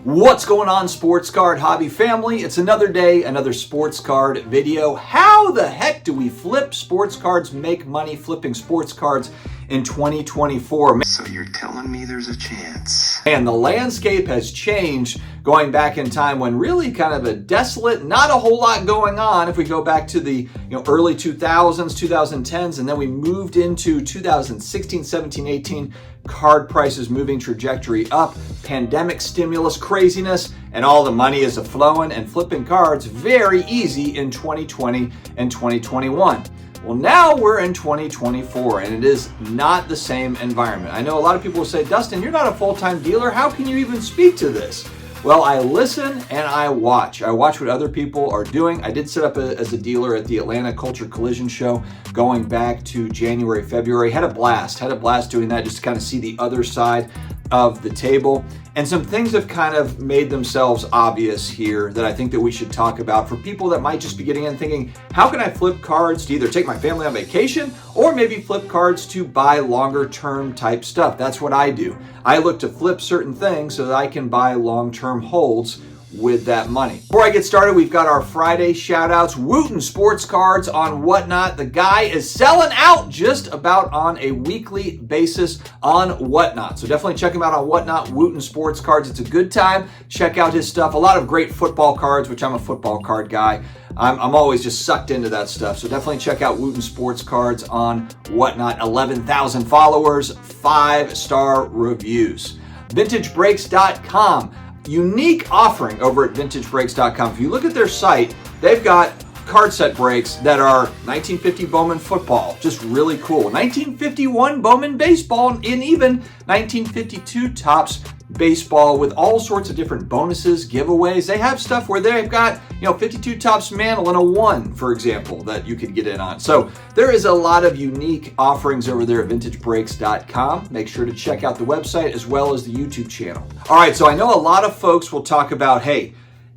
What's going on, sports card hobby family? It's another day, another sports card video. How the heck do we flip sports cards, make money flipping sports cards in 2024? So you're telling me there's a chance? And the landscape has changed going back in time when really kind of a desolate, not a whole lot going on. If we go back to the early 2000s, 2010s, and then we moved into 2016, 17, 18, card prices moving trajectory up, pandemic stimulus craziness, and all the money is a-flowing and flipping cards very easy in 2020 and 2021. Well, now we're in 2024 and it is not the same environment. I know a lot of people will say, Dustin, you're not a full-time dealer. How can you even speak to this? Well, I listen and I watch. I watch what other people are doing. I did set up as a dealer at the Atlanta Culture Collision Show going back to January, February. Had a blast doing that just to kind of see the other side of the table. And some things have kind of made themselves obvious here that I think that we should talk about for people that might just be getting in thinking, how can I flip cards to either take my family on vacation or maybe flip cards to buy longer term type stuff? That's what I do. I look to flip certain things so that I can buy long-term holds with that money. Before I get started, we've got our Friday shout outs. Wooten Sports Cards on Whatnot. The guy is selling out just about on a weekly basis on Whatnot. So definitely check him out on Whatnot, Wooten Sports Cards. It's a good time. Check out his stuff. A lot of great football cards, which I'm a football card guy. I'm always just sucked into that stuff. So definitely check out Wooten Sports Cards on Whatnot. 11,000 followers, 5-star reviews. VintageBreaks.com. Unique offering over at VintageBreaks.com. If you look at their site, they've got card set breaks that are 1950 Bowman football, just really cool. 1951 Bowman baseball, and even 1952 Topps baseball with all sorts of different bonuses, giveaways. They have stuff where they've got 52 Topps Mantle and a 1, for example, that you could get in on. So there is a lot of unique offerings over there at VintageBreaks.com. Make sure to check out the website as well as the YouTube channel. All right, so I know a lot of folks will talk about, hey,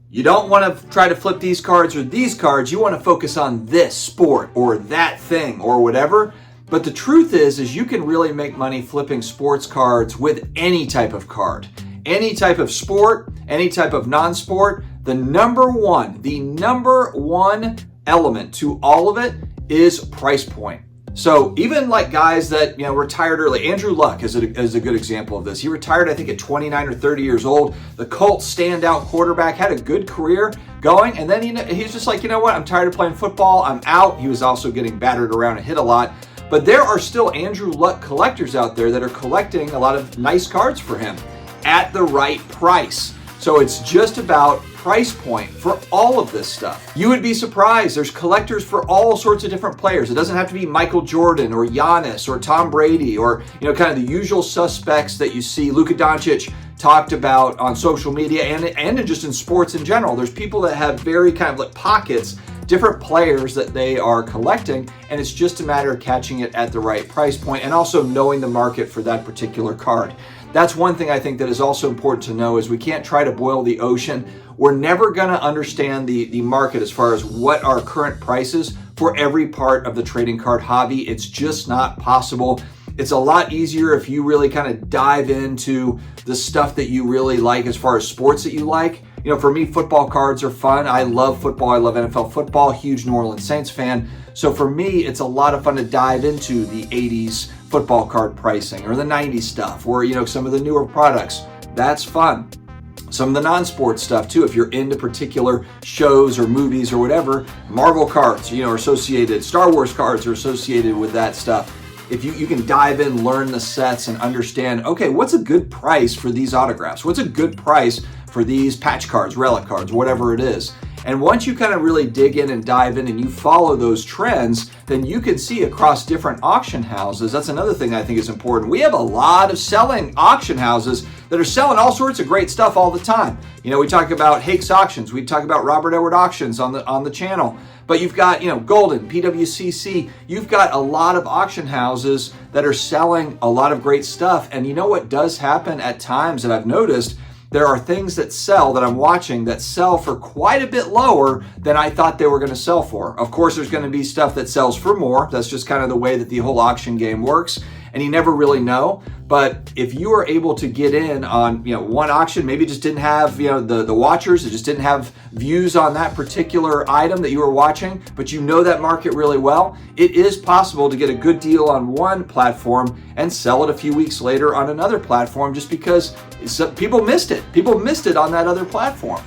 you don't want to try to flip these cards or these cards. You want to focus on this sport or that thing or whatever. But the truth is you can really make money flipping sports cards with any type of card, any type of sport, any type of non-sport. The number one element to all of it is price point. So even like guys that retired early, Andrew Luck is a good example of this. He retired, I think, at 29 or 30 years old. The Colts standout quarterback, had a good career going, and then he's just like, you know what? I'm tired of playing football. I'm out. He was also getting battered around and hit a lot. But there are still Andrew Luck collectors out there that are collecting a lot of nice cards for him at the right price. So it's just about price point for all of this stuff. You would be surprised. There's collectors for all sorts of different players. It doesn't have to be Michael Jordan or Giannis or Tom Brady or kind of the usual suspects that you see Luka Doncic talked about on social media and just in sports in general. There's people that have very kind of like pockets, different players that they are collecting, and it's just a matter of catching it at the right price point and also knowing the market for that particular card. That's one thing I think that is also important to know is we can't try to boil the ocean. We're never going to understand the market as far as what our current prices for every part of the trading card hobby. It's just not possible. It's a lot easier if you really kind of dive into the stuff that you really like as far as sports that you like. For me, football cards are fun. I love football. I love NFL football. Huge New Orleans Saints fan. So for me, it's a lot of fun to dive into the 80s football card pricing or the 90s stuff or, some of the newer products. That's fun. Some of the non-sports stuff too, if you're into particular shows or movies or whatever, Marvel cards, are associated, Star Wars cards are associated with that stuff. If you can dive in, learn the sets and understand, okay, what's a good price for these autographs? What's a good price for these patch cards, relic cards, whatever it is? And once you kind of really dig in and dive in and you follow those trends, then you can see across different auction houses. That's another thing I think is important. We have a lot of selling auction houses that are selling all sorts of great stuff all the time. We talk about Hakes Auctions. We talk about Robert Edward Auctions on the channel. But you've got, Golden, PWCC. You've got a lot of auction houses that are selling a lot of great stuff. And you know what does happen at times that I've noticed? There are things that sell that I'm watching that sell for quite a bit lower than I thought they were going to sell for. Of course, there's going to be stuff that sells for more. That's just kind of the way that the whole auction game works. and you never really know. But if you are able to get in on, one auction, maybe it just didn't have, the watchers, it just didn't have views on that particular item that you were watching, but you know that market really well, it is possible to get a good deal on one platform and sell it a few weeks later on another platform just because people missed it. People missed it on that other platform.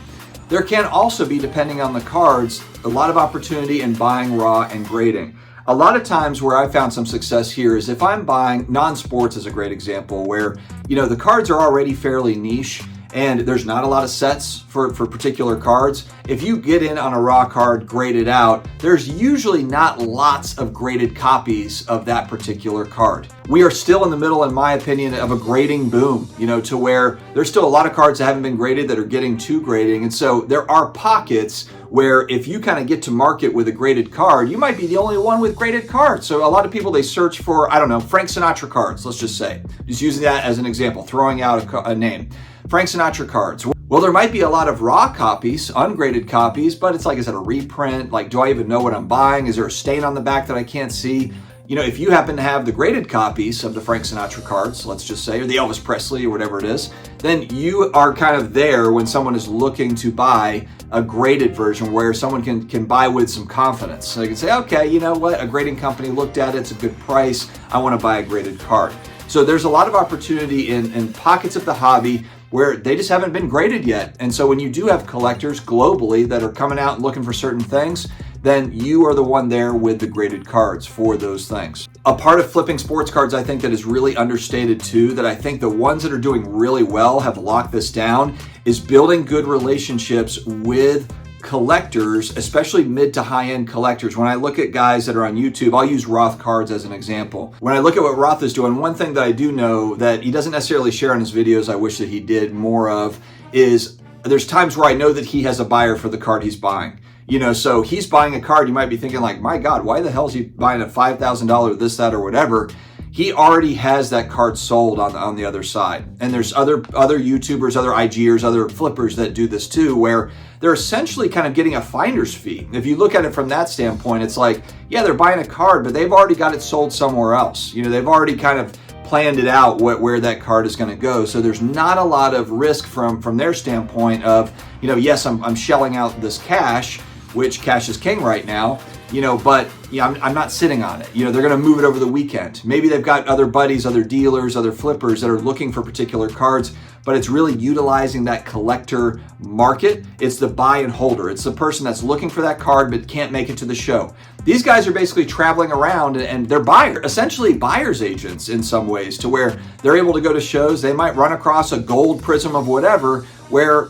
There can also be, depending on the cards, a lot of opportunity in buying raw and grading. A lot of times where I found some success here is if I'm buying non-sports is a great example where, the cards are already fairly niche and there's not a lot of sets for particular cards. If you get in on a raw card, grade it out, there's usually not lots of graded copies of that particular card. We are still in the middle, in my opinion, of a grading boom, to where there's still a lot of cards that haven't been graded that are getting to grading. And so there are pockets where if you kind of get to market with a graded card, you might be the only one with graded cards. So a lot of people, they search for, Frank Sinatra cards, let's just say. Just using that as an example, throwing out a name. Frank Sinatra cards. Well, there might be a lot of raw copies, ungraded copies, but it's like, is it a reprint? Like, do I even know what I'm buying? Is there a stain on the back that I can't see? If you happen to have the graded copies of the Frank Sinatra cards, let's just say, or the Elvis Presley or whatever it is, then you are kind of there when someone is looking to buy a graded version where someone can buy with some confidence. So they can say, okay, you know what? A grading company looked at it, it's a good price. I want to buy a graded card. So there's a lot of opportunity in pockets of the hobby where they just haven't been graded yet. And so when you do have collectors globally that are coming out and looking for certain things, then you are the one there with the graded cards for those things. A part of flipping sports cards I think that is really understated too, that I think the ones that are doing really well have locked this down, is building good relationships with collectors, especially mid to high-end collectors. When I look at guys that are on YouTube, I'll use Roth Cards as an example. When I look at what Roth is doing, one thing that I do know that he doesn't necessarily share on his videos, I wish that he did more of, is there's times where I know that he has a buyer for the card he's buying. So he's buying a card, you might be thinking like, my God, why the hell is he buying a $5,000 this, that, or whatever? He already has that card sold on the other side. And there's other YouTubers, other IGers, other flippers that do this too, where they're essentially kind of getting a finder's fee. If you look at it from that standpoint, it's like, yeah, they're buying a card, but they've already got it sold somewhere else. They've already kind of planned it out where that card is going to go. So there's not a lot of risk from their standpoint of, yes, I'm shelling out this cash, which cash is king right now, but I'm not sitting on it. They're going to move it over the weekend. Maybe they've got other buddies, other dealers, other flippers that are looking for particular cards, but it's really utilizing that collector market. It's the buy and holder. It's the person that's looking for that card but can't make it to the show. These guys are basically traveling around and they're buyers, essentially buyer's agents in some ways, to where they're able to go to shows. They might run across a gold prism of whatever where,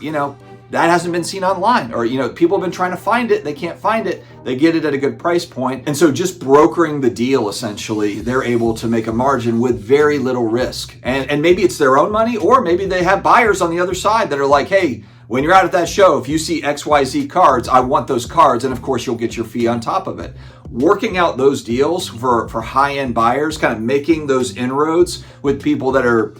that hasn't been seen online, or people have been trying to find it, they can't find it, they get it at a good price point. And so just brokering the deal, essentially, they're able to make a margin with very little risk. And maybe it's their own money, or maybe they have buyers on the other side that are like, hey, when you're out at that show, if you see XYZ cards, I want those cards, and of course you'll get your fee on top of it. Working out those deals for high-end buyers, kind of making those inroads with people that are,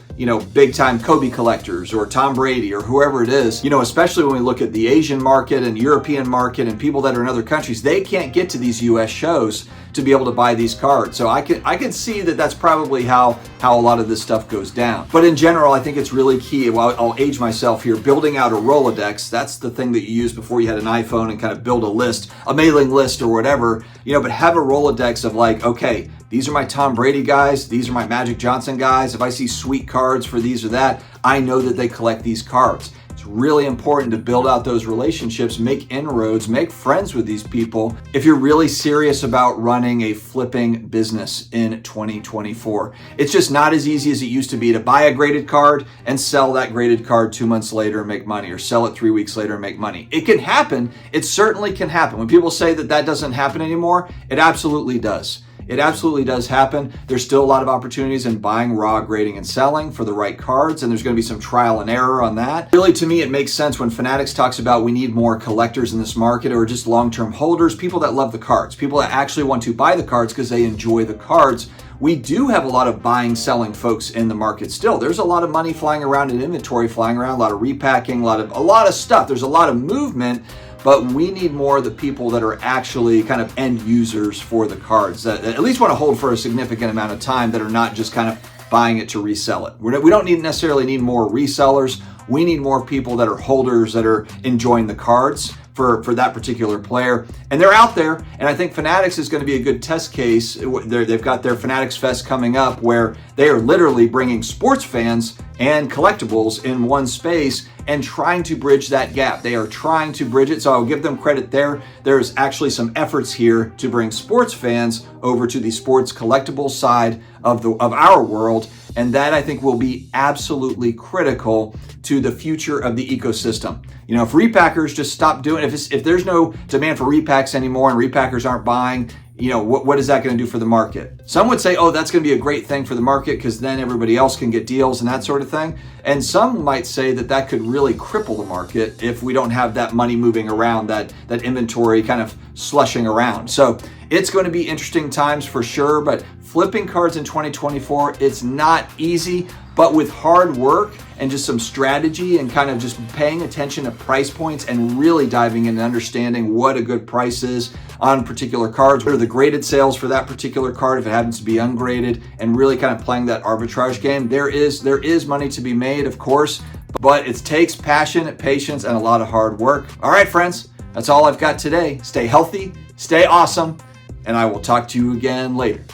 big-time Kobe collectors or Tom Brady or whoever it is, especially when we look at the Asian market and European market and people that are in other countries, they can't get to these US shows to be able to buy these cards. So I can see that that's probably how a lot of this stuff goes down. But in general, I think it's really key. Well, I'll age myself here. Building out a Rolodex, that's the thing that you use before you had an iPhone and kind of build a list, a mailing list or whatever, but have a Rolodex of like, okay, these are my Tom Brady guys, these are my Magic Johnson guys. If I see sweet cards for these or that, I know that they collect these cards. It's really important to build out those relationships, make inroads, make friends with these people if you're really serious about running a flipping business in 2024. It's just not as easy as it used to be to buy a graded card and sell that graded card 2 months later and make money, or sell it 3 weeks later and make money. It can happen. It certainly can happen. When people say that doesn't happen anymore, it absolutely does. It absolutely does happen. There's still a lot of opportunities in buying, raw, grading, and selling for the right cards, and there's going to be some trial and error on that. Really, to me, it makes sense when Fanatics talks about we need more collectors in this market, or just long-term holders, people that love the cards, people that actually want to buy the cards because they enjoy the cards. We do have a lot of buying, selling folks in the market still. There's a lot of money flying around and inventory flying around, a lot of repacking, a lot of stuff. There's a lot of movement. but we need more of the people that are actually kind of end users for the cards, that at least want to hold for a significant amount of time, that are not just kind of buying it to resell it. We don't necessarily need more resellers. We need more people that are holders, that are enjoying the cards for that particular player. And they're out there, and I think Fanatics is going to be a good test case. They've got their Fanatics Fest coming up, where they are literally bringing sports fans and collectibles in one space and trying to bridge that gap. They are trying to bridge it, so I'll give them credit there. There's actually some efforts here to bring sports fans over to the sports collectible side of our world, and that I think will be absolutely critical to the future of the ecosystem. You know, if repackers just stop doing, if there's no demand for repacks anymore and repackers aren't buying, you know, what is that going to do for the market? Some would say, oh, that's going to be a great thing for the market because then everybody else can get deals and that sort of thing. And some might say that that could really cripple the market if we don't have that money moving around, that inventory kind of slushing around. So it's going to be interesting times for sure, but flipping cards in 2024, it's not easy, but with hard work and just some strategy and kind of just paying attention to price points and really diving in and understanding what a good price is on particular cards, what are the graded sales for that particular card if it happens to be ungraded, and really kind of playing that arbitrage game. There is money to be made, of course, but it takes passion, patience, and a lot of hard work. All right, friends, that's all I've got today. Stay healthy, stay awesome, and I will talk to you again later.